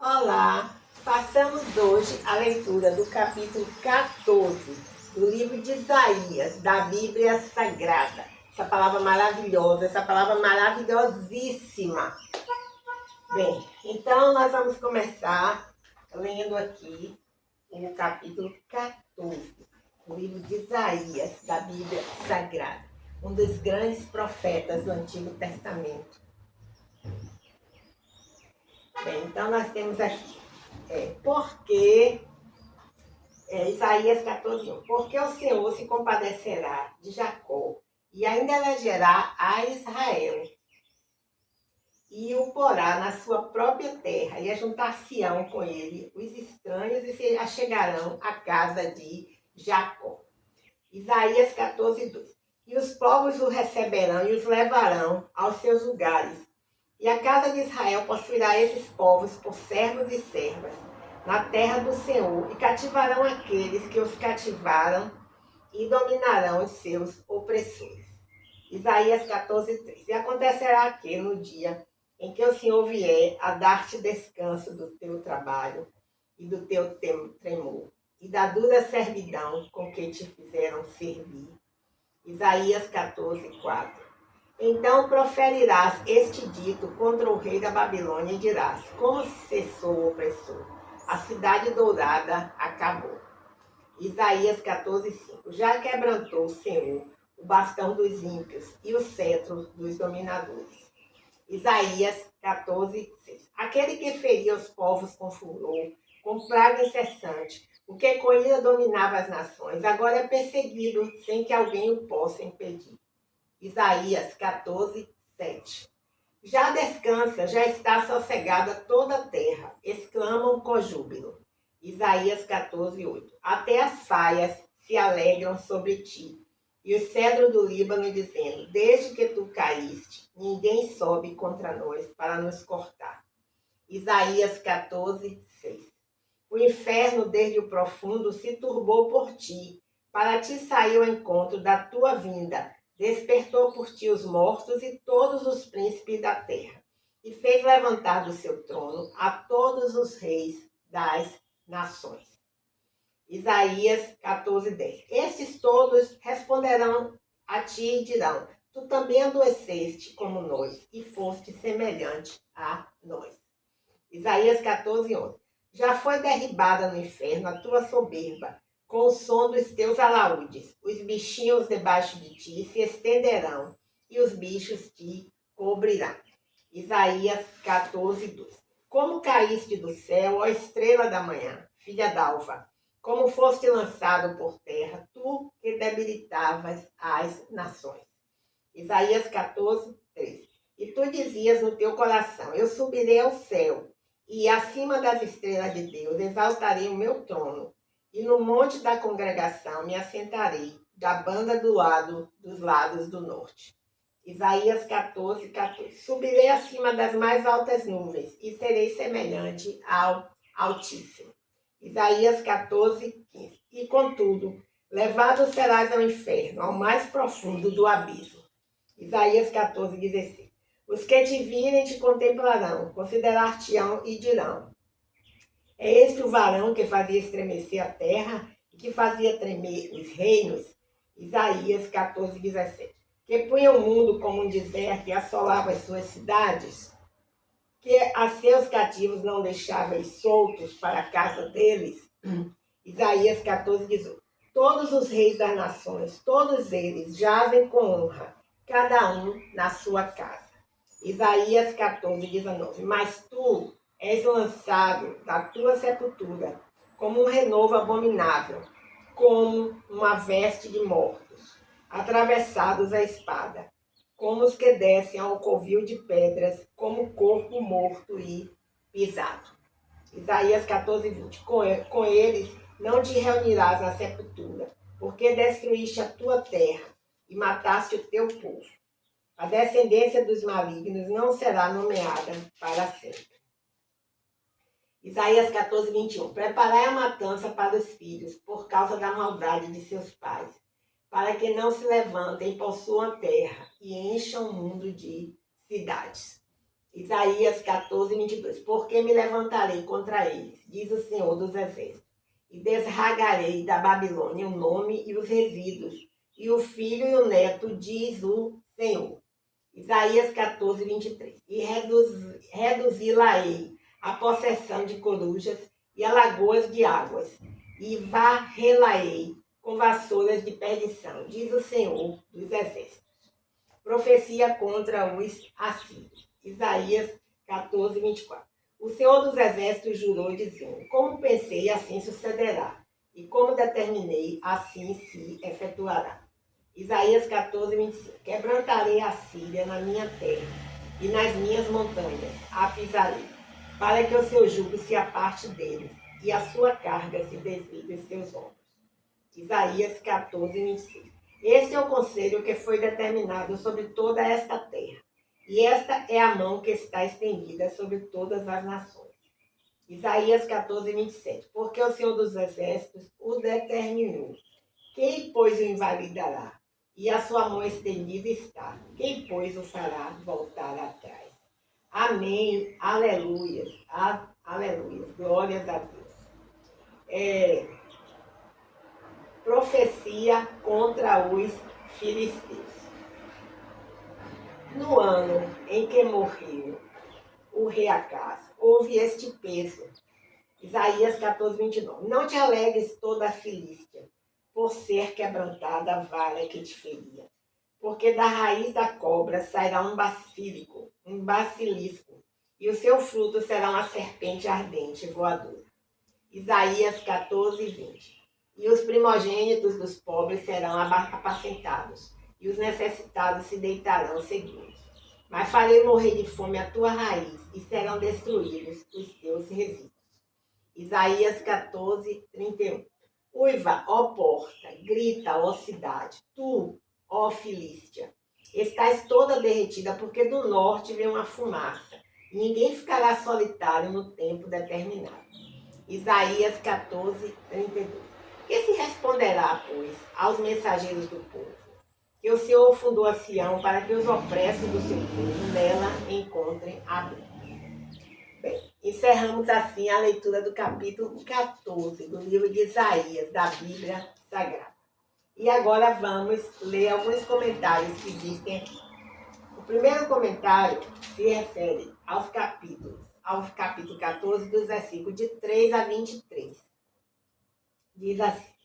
Olá, façamos hoje a leitura do capítulo 14 do livro de Isaías, da Bíblia Sagrada. Essa palavra maravilhosa, essa palavra maravilhosíssima. Bem, então nós vamos começar lendo aqui o capítulo 14 do livro de Isaías, da Bíblia Sagrada, um dos grandes profetas do Antigo Testamento. Bem, então nós temos aqui, Isaías 14:1. Porque o Senhor se compadecerá de Jacó e ainda elegerá a Israel e o porá na sua própria terra e ajuntar-se-ão com ele os estranhos e se achegarão à casa de Jacó. Isaías 14:2. E os povos o receberão e os levarão aos seus lugares. E a casa de Israel possuirá esses povos por servos e servas na terra do Senhor, e cativarão aqueles que os cativaram e dominarão os seus opressores. Isaías 14:3. E acontecerá que no dia em que o Senhor vier a dar-te descanso do teu trabalho e do teu tremor, e da dura servidão com que te fizeram servir. Isaías 14:4. Então proferirás este dito contra o rei da Babilônia e dirás: como cessou o opressor? A cidade dourada acabou. Isaías 14:5. Já quebrantou o Senhor o bastão dos ímpios e o cetro dos dominadores. Isaías 14:6. Aquele que feria os povos com furor, com praga incessante, o que com ira dominava as nações, agora é perseguido sem que alguém o possa impedir. Isaías 14:7. Já descansa, já está sossegada toda a terra, exclamam com júbilo. Isaías 14:8. Até as faias se alegram sobre ti, e o cedro do Líbano dizendo: desde que tu caíste, ninguém sobe contra nós para nos cortar. Isaías 14:6. O inferno desde o profundo se turbou por ti, para ti sair ao encontro da tua vinda. Despertou por ti os mortos e todos os príncipes da terra, e fez levantar do seu trono a todos os reis das nações. Isaías 14:10. Estes todos responderão a ti e dirão: tu também adoeceste como nós, e foste semelhante a nós. Isaías 14:11. Já foi derribada no inferno a tua soberba, com o som dos teus alaúdes. Os bichinhos debaixo de ti se estenderão, e os bichos te cobrirão. Isaías 14:12. Como caíste do céu, ó estrela da manhã, filha d'alva, como foste lançado por terra, tu que debilitavas as nações. Isaías 14:13. E tu dizias no teu coração: eu subirei ao céu, e acima das estrelas de Deus exaltarei o meu trono, e no monte da congregação me assentarei, da banda dos lados do norte. Isaías 14:14. Subirei acima das mais altas nuvens, e serei semelhante ao Altíssimo. Isaías 14:15. E contudo, levado serás ao inferno, ao mais profundo do abismo. Isaías 14:16. Os que te virem te contemplarão, considerar-te-ão e dirão: é este o varão que fazia estremecer a terra e que fazia tremer os reinos? Isaías 14:17. Que punha o mundo como um deserto e assolava as suas cidades? Que a seus cativos não deixava soltos para a casa deles? Isaías 14:18. Todos os reis das nações, todos eles jazem com honra, cada um na sua casa. Isaías 14:19. Mas tu és lançado da tua sepultura como um renovo abominável, como uma veste de mortos, atravessados à espada, como os que descem ao covil de pedras, como corpo morto e pisado. Isaías 14:20. Com eles não te reunirás na sepultura, porque destruíste a tua terra e mataste o teu povo. A descendência dos malignos não será nomeada para sempre. Isaías 14:21. Preparai a matança para os filhos, por causa da maldade de seus pais, para que não se levantem e possuam a terra e encham o mundo de cidades. Isaías 14, 22. Porque me levantarei contra eles, diz o Senhor dos Exércitos, e desragarei da Babilônia o nome e os resíduos, e o filho e o neto, diz o Senhor. Isaías 14, 23. E reduzi-la-ei a possessão de corujas e a lagoas de águas, e varrê-la-ei com vassouras de perdição, diz o Senhor dos Exércitos. Profecia contra os assírios. Isaías 14, 24. O Senhor dos Exércitos jurou, dizendo: como pensei, assim sucederá, e como determinei, assim se efetuará. Isaías 14, 25. Quebrantarei a Síria na minha terra, e nas minhas montanhas a pisarei, para que o seu jugo se aparte deles, e a sua carga se desvie dos seus ombros. Isaías 14, 26. Este é o conselho que foi determinado sobre toda esta terra, e esta é a mão que está estendida sobre todas as nações. Isaías 14, 27. Porque o Senhor dos Exércitos o determinou. Quem, pois, o invalidará? E a sua mão estendida está. Quem, pois, o fará voltar atrás? Amém. Aleluia. Aleluia. Glórias a Deus. Profecia contra os filisteus. No ano em que morreu o rei Acaz, houve este peso. Isaías 14, 29. Não te alegres toda a Filístia, por ser quebrantada a vara que te feria. Porque da raiz da cobra sairá um basilisco, e o seu fruto será uma serpente ardente voadora. Isaías 14, 20. E os primogênitos dos pobres serão apacentados, e os necessitados se deitarão seguindo. Mas farei morrer de fome a tua raiz, e serão destruídos os teus resíduos. Isaías 14, 31. Uiva, ó porta, grita, ó cidade, tu, ó Filístia, estás toda derretida, porque do norte vem uma fumaça, e ninguém ficará solitário no tempo determinado. Isaías 14, 32. Que se responderá, pois, aos mensageiros do povo? Que o Senhor fundou a Sião para que os opressos do seu povo nela encontrem abrigo. Bem, encerramos assim a leitura do capítulo 14 do livro de Isaías, da Bíblia Sagrada. E agora vamos ler alguns comentários que existem aqui. O primeiro comentário se refere ao capítulo 14, dos versículos de 3 a 23. Diz assim: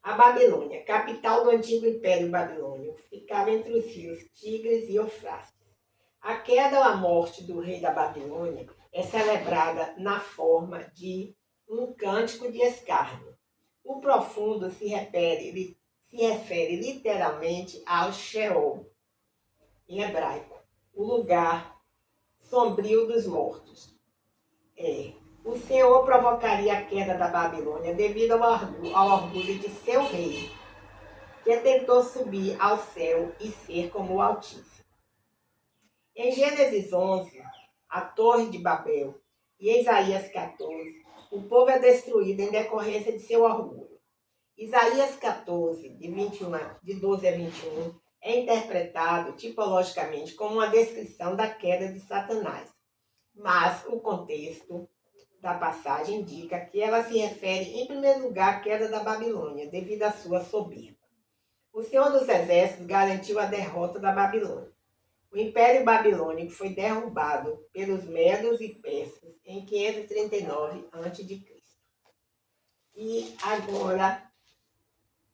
a Babilônia, capital do antigo Império Babilônico, ficava entre os rios Tigres e Eufrates. A queda ou a morte do rei da Babilônia é celebrada na forma de um cântico de escárnio. O profundo se refere literalmente ao Sheol, em hebraico, o lugar sombrio dos mortos. O Senhor provocaria a queda da Babilônia devido ao orgulho de seu rei, que tentou subir ao céu e ser como o Altíssimo. Em Gênesis 11, a Torre de Babel, e em Isaías 14, o povo é destruído em decorrência de seu orgulho. Isaías 14, de 12 a 21, é interpretado tipologicamente como uma descrição da queda de Satanás, mas o contexto da passagem indica que ela se refere, em primeiro lugar, à queda da Babilônia, devido à sua soberba. O Senhor dos Exércitos garantiu a derrota da Babilônia. O Império Babilônico foi derrubado pelos medos e persas em 539 a.C. E agora,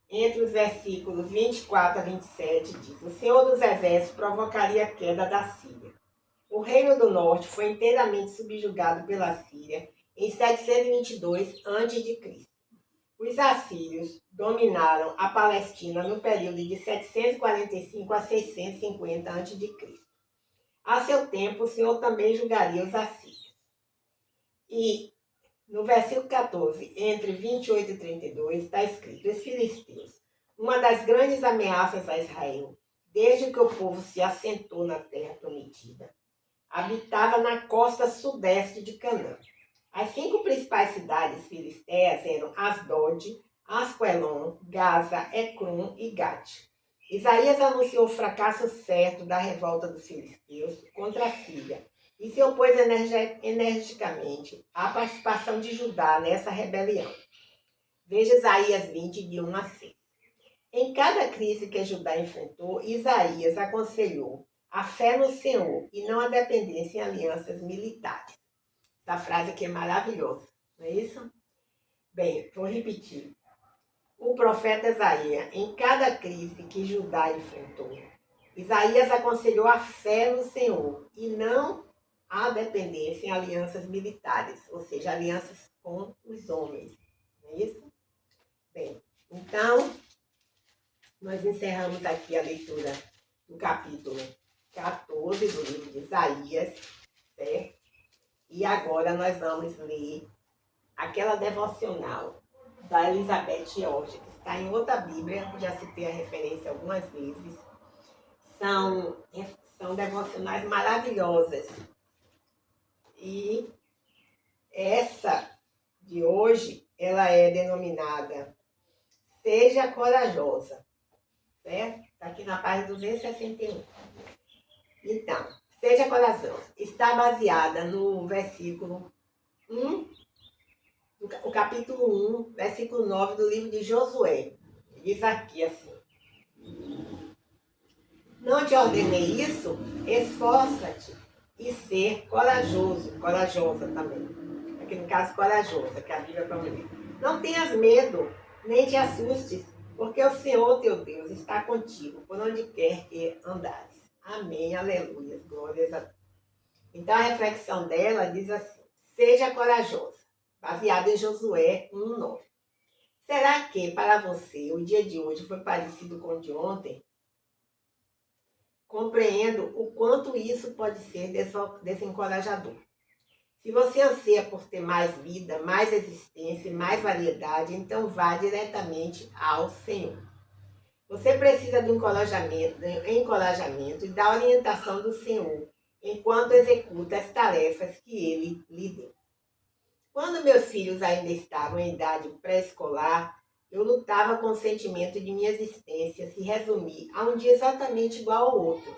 entre os versículos 24 a 27, diz: o Senhor dos Exércitos provocaria a queda da Síria. O reino do norte foi inteiramente subjugado pela Síria em 722 a.C. Os assírios dominaram a Palestina no período de 745 a 650 a.C. A seu tempo, o Senhor também julgaria os assírios. E no versículo 14, entre 28 e 32, está escrito: os filisteus, uma das grandes ameaças a Israel, desde que o povo se assentou na terra prometida, habitava na costa sudeste de Canaã. As 5 principais cidades filisteias eram Asdod, Asquelon, Gaza, Ecrom e Gate. Isaías anunciou o fracasso certo da revolta dos filisteus contra a Síria, e se opôs energicamente à participação de Judá nessa rebelião. Veja Isaías 20, de 1 a 6. Em cada crise que Judá enfrentou, Isaías aconselhou a fé no Senhor e não a dependência em alianças militares. Essa frase aqui é maravilhosa, não é isso? Bem, vou repetir. O profeta Isaías, em cada crise que Judá enfrentou, Isaías aconselhou a fé no Senhor e não a dependência em alianças militares, ou seja, alianças com os homens. Não é isso? Bem, então, nós encerramos aqui a leitura do capítulo 14 do livro de Isaías, certo? E agora nós vamos ler aquela devocional da Elizabeth George, que está em outra Bíblia, já citei a referência algumas vezes. São devocionais maravilhosas. E essa de hoje, ela é denominada Seja Corajosa, certo? Está aqui na página 261. Então, Seja Corajosa. Está baseada no versículo 1, o capítulo 1, versículo 9 do livro de Josué. Diz aqui assim: Não te ordenei isso? Esforça-te e ser corajoso, corajosa também. Aqui no caso, corajosa, que a Bíblia é para mulher. Não tenhas medo, nem te assustes, porque o Senhor teu Deus está contigo, por onde quer que andares. Amém, aleluia, glórias a Deus. Então a reflexão dela diz assim: seja corajosa, baseada em Josué 1:9. Será que para você o dia de hoje foi parecido com o de ontem? Compreendo o quanto isso pode ser desencorajador. Se você anseia por ter mais vida, mais existência e mais variedade, então vá diretamente ao Senhor. Você precisa de encorajamento e da orientação do Senhor enquanto executa as tarefas que Ele lhe deu. Quando meus filhos ainda estavam em idade pré-escolar, eu lutava com o sentimento de minha existência se resumir a um dia exatamente igual ao outro.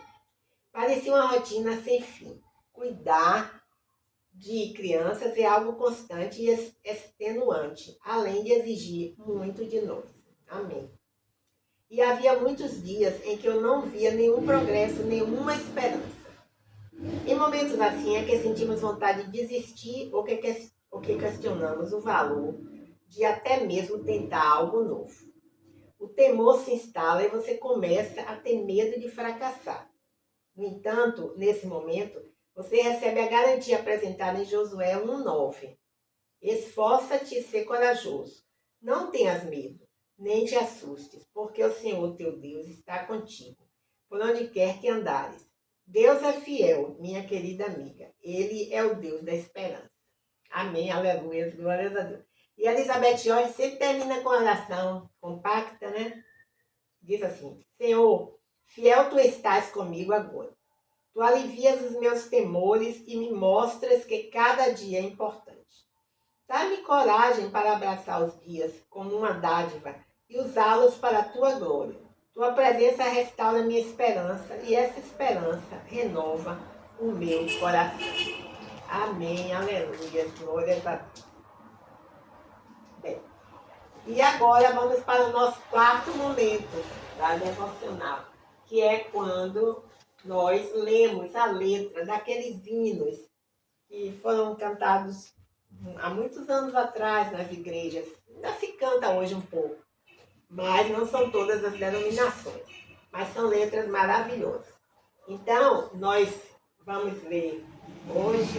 Parecia uma rotina sem fim. Cuidar de crianças é algo constante e extenuante, além de exigir muito de nós. Amém. E havia muitos dias em que eu não via nenhum progresso, nenhuma esperança. Em momentos assim é que sentimos vontade de desistir ou que questionamos o valor de até mesmo tentar algo novo. O temor se instala e você começa a ter medo de fracassar. No entanto, nesse momento, você recebe a garantia apresentada em Josué 1:9. Esforça-te e ser corajoso. Não tenhas medo, nem te assustes, porque o Senhor teu Deus está contigo, por onde quer que andares. Deus é fiel, minha querida amiga. Ele é o Deus da esperança. Amém, aleluia, glórias a Deus. E a Elizabeth George sempre termina com oração compacta, né? Diz assim: Senhor, fiel tu estás comigo agora. Tu alivias os meus temores e me mostras que cada dia é importante. Dá-me coragem para abraçar os dias como uma dádiva e usá-los para a tua glória. Tua presença restaura minha esperança e essa esperança renova o meu coração. Amém, aleluia, glórias a Deus. Bem, e agora vamos para o nosso quarto momento da devocional, que é quando nós lemos a letra daqueles hinos que foram cantados há muitos anos atrás nas igrejas. Ainda se canta hoje um pouco, mas não são todas as denominações, mas são letras maravilhosas. Então, nós vamos ler hoje,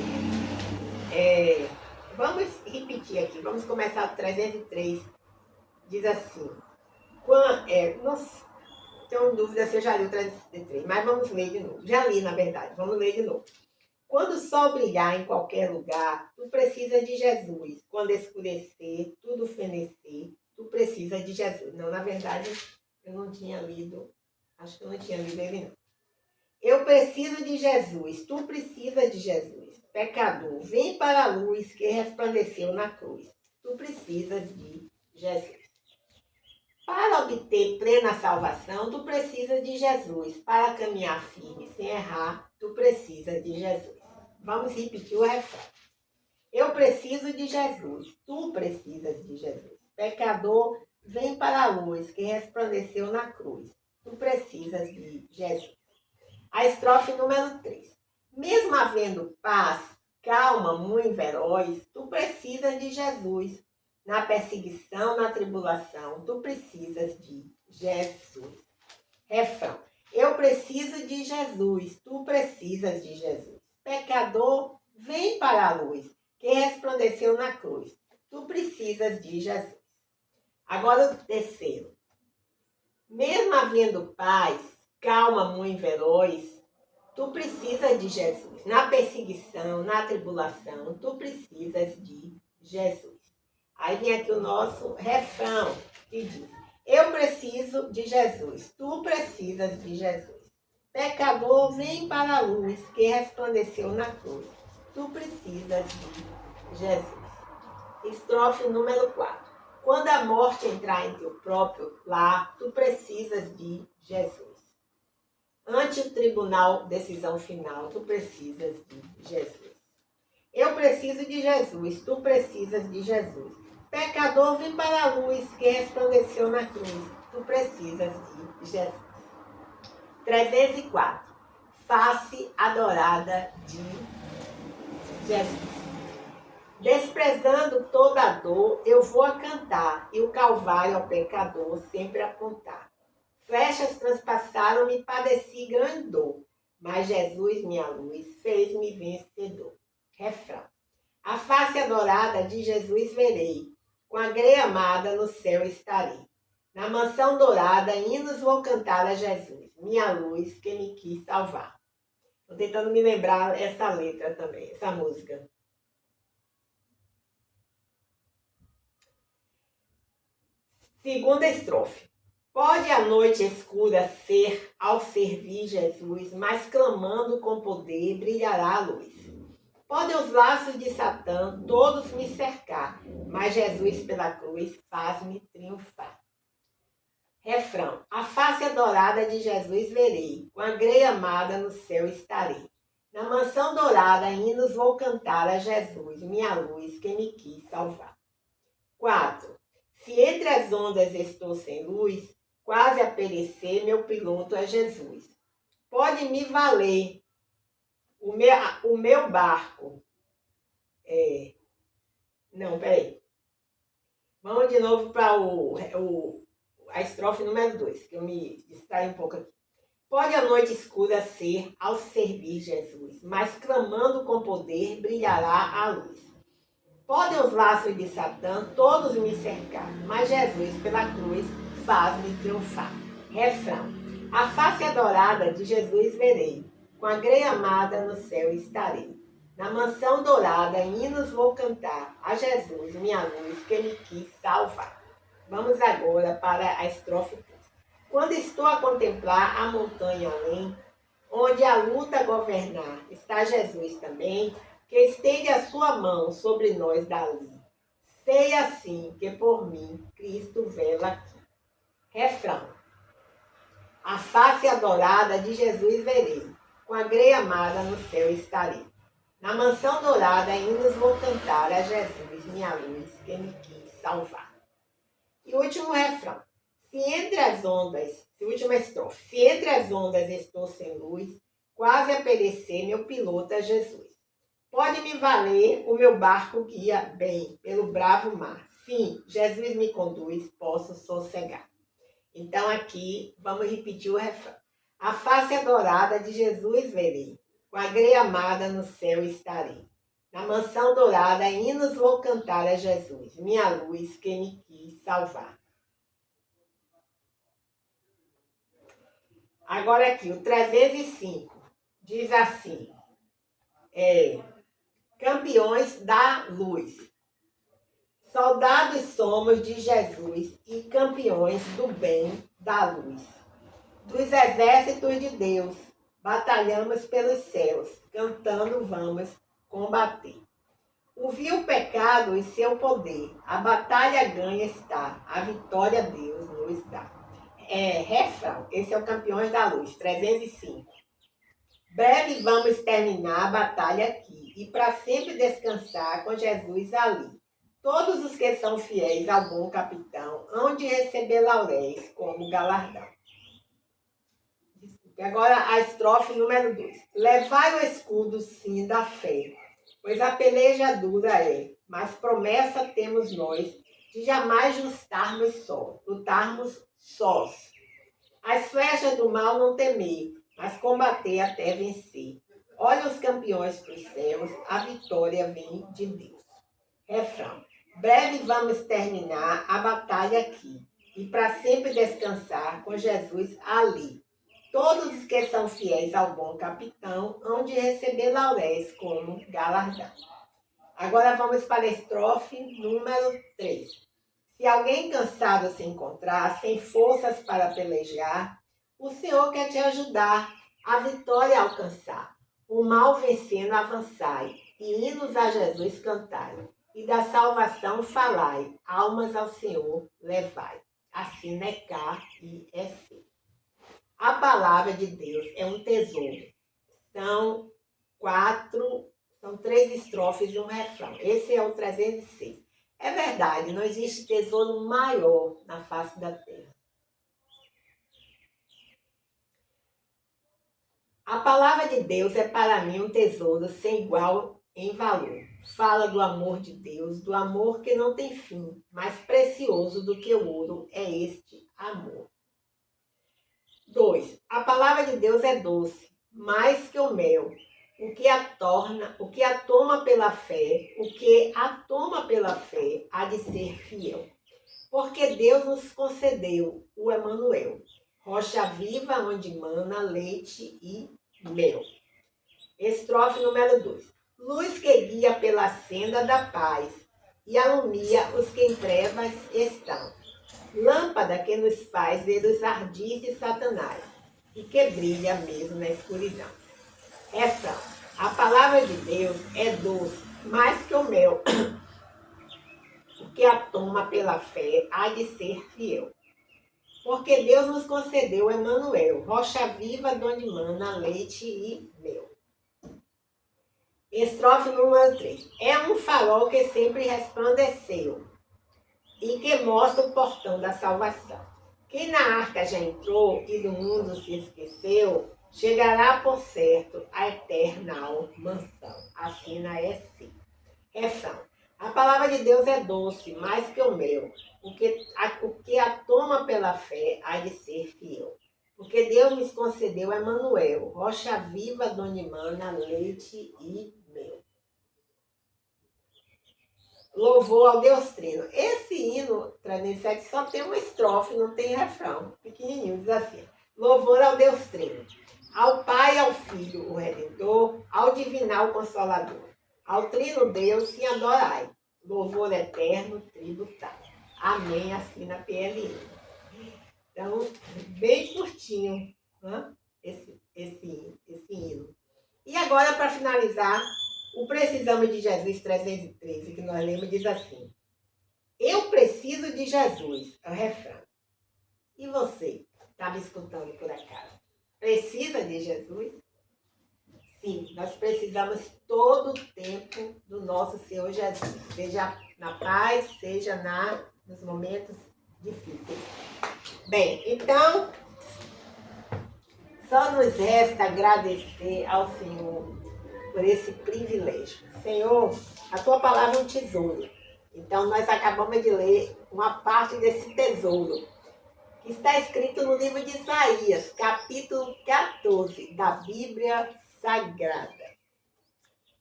vamos repetir aqui, vamos começar o 303, diz assim, não tenho dúvida se eu já li o 303, mas vamos ler de novo. Já li, na verdade, vamos ler de novo. Quando o sol brilhar em qualquer lugar, tu precisa de Jesus. Quando escurecer, tudo fenecer, tu precisa de Jesus. Não, na verdade, eu não tinha lido, acho que eu não tinha lido ele não. Eu preciso de Jesus, tu precisa de Jesus. Pecador, vem para a luz que resplandeceu na cruz. Tu precisas de Jesus. Para obter plena salvação, tu precisa de Jesus. Para caminhar firme sem errar, tu precisa de Jesus. Vamos repetir o refrão. Eu preciso de Jesus, tu precisas de Jesus. Pecador, vem para a luz que resplandeceu na cruz. Tu precisas de Jesus. A estrofe número 3. Mesmo havendo paz, calma, muito veloz, tu precisas de Jesus. Na perseguição, na tribulação, tu precisas de Jesus. Refrão. Eu preciso de Jesus, tu precisas de Jesus. Pecador, vem para a luz que resplandeceu na cruz. Tu precisas de Jesus. Agora o terceiro. Mesmo havendo paz, calma, muito veloz, tu precisas de Jesus. Na perseguição, na tribulação, tu precisas de Jesus. Aí vem aqui o nosso refrão, que diz: eu preciso de Jesus, tu precisas de Jesus. Pecador, vem para a luz que resplandeceu na cruz. Tu precisas de Jesus. Estrofe número 4. Quando a morte entrar em teu próprio lar, tu precisas de Jesus. Ante o tribunal, decisão final, tu precisas de Jesus. Eu preciso de Jesus, tu precisas de Jesus. Pecador, vem para a luz que resplandeceu na cruz. Tu precisas de Jesus. 304. Face adorada de Jesus. Desprezando toda a dor, eu vou a cantar, e o calvário ao pecador sempre apontar. Flechas transpassaram-me, padeci grande dor, mas Jesus, minha luz, fez-me vencedor. Refrão. A face adorada de Jesus verei, com a grei amada no céu estarei. Na mansão dourada, hinos vou cantar a Jesus, minha luz que me quis salvar. Estou tentando me lembrar essa letra também, essa música. Segunda estrofe. Pode a noite escura ser, ao servir Jesus, mas clamando com poder brilhará a luz. Podem os laços de Satã todos me cercar, mas Jesus pela cruz faz-me triunfar. Refrão. A face adorada de Jesus verei, com a grei amada no céu estarei. Na mansão dourada hinos vou cantar a Jesus, minha luz que me quis salvar. 4. Se entre as ondas estou sem luz, quase a perecer, meu piloto é Jesus. Pode me valer o meu barco. Não, peraí. Vamos de novo para a estrofe número 2, que eu me distraí um pouco aqui. Pode a noite escura ser, ao servir Jesus, mas clamando com poder brilhará a luz. Podem os laços de Satã todos me cercar, mas Jesus pela cruz faz-me triunfar. Refrão. A face adorada de Jesus verei, com a grei amada no céu estarei. Na mansão dourada hinos vou cantar a Jesus, minha luz que me quis salvar. Vamos agora para a estrofe 3. Quando estou a contemplar a montanha além, onde a luta governar, está Jesus também, que estende a sua mão sobre nós dali. Sei assim que por mim Cristo vela aqui. Refrão. A face adorada de Jesus verei, com a grei amada no céu estarei. Na mansão dourada hinos vou cantar a Jesus, minha luz, que me quis salvar. E o último refrão. Última estrofe. Se entre as ondas estou sem luz, quase a perecer, meu piloto é Jesus. Pode me valer, o meu barco guia bem pelo bravo mar. Sim, Jesus me conduz, posso sossegar. Então aqui, vamos repetir o refrão. A face adorada de Jesus verei, com a grei amada no céu estarei. Na mansão dourada, hinos vou cantar a Jesus, minha luz que me quis salvar. Agora aqui, o 305, diz assim, campeões da luz. Soldados somos de Jesus e campeões do bem da luz. Dos exércitos de Deus, batalhamos pelos céus, cantando vamos combater. O vil pecado e seu poder, a batalha ganha está, a vitória Deus nos dá. Refrão, esse é o Campeões da Luz, 305. Breve vamos terminar a batalha aqui e para sempre descansar com Jesus ali. Todos os que são fiéis ao bom capitão hão de receber lauréis como galardão. E agora a estrofe número 2. Levai o escudo, sim, da fé, pois a peleja dura é, mas promessa temos nós de jamais lutarmos sós. As flechas do mal não temer, mas combater até vencer. Olha os campeões para os céus, a vitória vem de Deus. Refrão. Breve vamos terminar a batalha aqui e para sempre descansar com Jesus ali. Todos os que são fiéis ao bom capitão hão de receber lauréis como galardão. Agora vamos para a estrofe número 3. Se alguém cansado se encontrar, sem forças para pelejar, o Senhor quer te ajudar a vitória alcançar. O mal vencendo avançai, e hinos a Jesus cantai, e da salvação falai, almas ao Senhor levai. Assim é cá e é sim. A palavra de Deus é um tesouro. São 3 estrofes e um refrão. Esse é o 306. É verdade, não existe tesouro maior na face da terra. A palavra de Deus é para mim um tesouro sem igual em valor. Fala do amor de Deus, do amor que não tem fim. Mais precioso do que o ouro é este amor. 2. A palavra de Deus é doce, mais que o mel. O que a toma pela fé há de ser fiel. Porque Deus nos concedeu o Emanuel, rocha viva onde mana leite e mel. Estrofe número 2. Luz que guia pela senda da paz e alumia os que em trevas estão. Lâmpada que nos faz ver os ardis de Satanás e que brilha mesmo na escuridão. Refrão. A palavra de Deus é doce, mais que o mel. O que a toma pela fé há de ser fiel. Porque Deus nos concedeu Emanuel, rocha viva de onde mana leite e mel. Estrofe número 3. É um farol que sempre resplandeceu e que mostra o portão da salvação. Quem na arca já entrou e do mundo se esqueceu, chegará por certo à eterna mansão. Assina S. Refrão. A palavra de Deus é doce, mais que o mel. O que a toma pela fé há de ser fiel. Porque Deus nos concedeu Emanuel, rocha viva de onde mana leite e mel. Louvor ao Deus Trino. Esse hino 307 só tem uma estrofe, não tem refrão. Pequenininho, diz assim. Louvor ao Deus Trino. Ao Pai, ao Filho, o Redentor, ao Divinal Consolador. Ao Trino Deus se adorai. Louvor eterno, tributai. Amém, assina PLN. Então, bem curtinho, né? esse hino. E agora, para finalizar, o Precisamos de Jesus 313, que nós lemos, diz assim. Eu preciso de Jesus, é o refrão. E você, está me escutando por acaso? Precisa de Jesus? Sim, nós precisamos todo o tempo do nosso Senhor Jesus. Seja na paz, seja nos momentos difíceis. Bem, então, só nos resta agradecer ao Senhor por esse privilégio. Senhor, a tua palavra é um tesouro. Então, nós acabamos de ler uma parte desse tesouro, que está escrito no livro de Isaías, capítulo 14, da Bíblia Sagrada.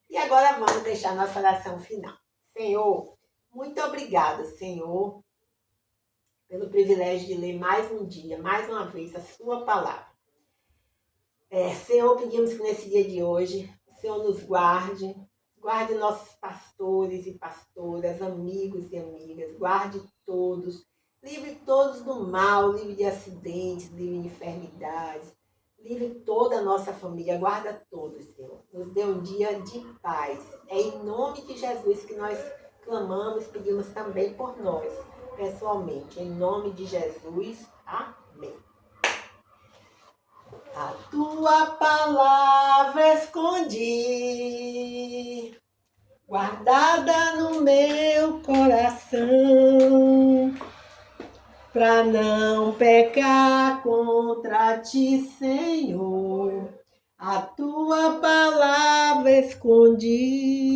E agora vamos deixar nossa oração final. Senhor, muito obrigada, Senhor, pelo privilégio de ler mais um dia, mais uma vez, a sua palavra. Senhor, pedimos que nesse dia de hoje, o Senhor nos guarde nossos pastores e pastoras, amigos e amigas, guarde todos, livre todos do mal, livre de acidentes, livre de enfermidades, livre toda a nossa família, guarda todos, Senhor. Nos dê um dia de paz. É em nome de Jesus que nós clamamos, pedimos também por nós, pessoalmente. Em nome de Jesus, amém. A tua palavra escondi, guardada no meu coração, pra não pecar contra ti, Senhor. A tua palavra escondi.